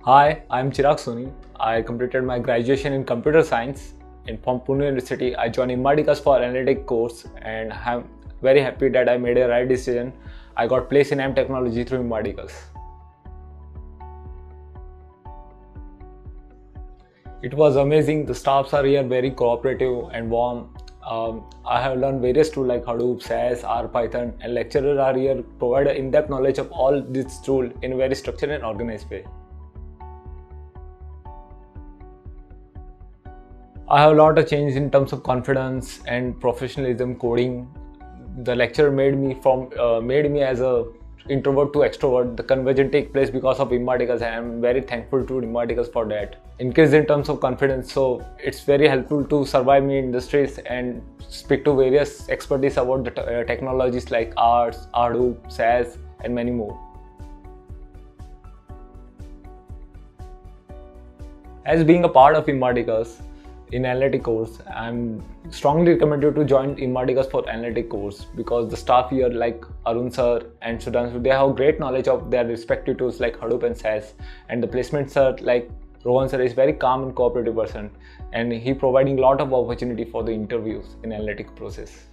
Hi, I'm Chirag Soni. I completed my graduation in computer science from Pune University. I joined Imarticus for analytic course and I'm very happy that I made a right decision. I got placed in M technology through Imarticus. It was amazing. The staffs are here very cooperative and warm. I have learned various tools like Hadoop, SaaS, R, Python, and lecturers are here provide in-depth knowledge of all these tools in a very structured and organized way. I have a lot of change in terms of confidence and professionalism coding. The lecture made me as a introvert to extrovert. The conversion take place because of Imarticus, and I'm very thankful to Imarticus for that. Increase in terms of confidence, so it's very helpful to survive in industries and speak to various expertise about the technologies like R, Hadoop, SaaS, and many more. As being a part of Imarticus in analytic course, I'm strongly recommended to join Imarticus for analytic course because the staff here like Arun sir and Sudhanshu, they have great knowledge of their respective tools like Hadoop and SaaS, and the placement sir like Rohan sir is very calm and cooperative person, and he providing lot of opportunity for the interviews in analytic process.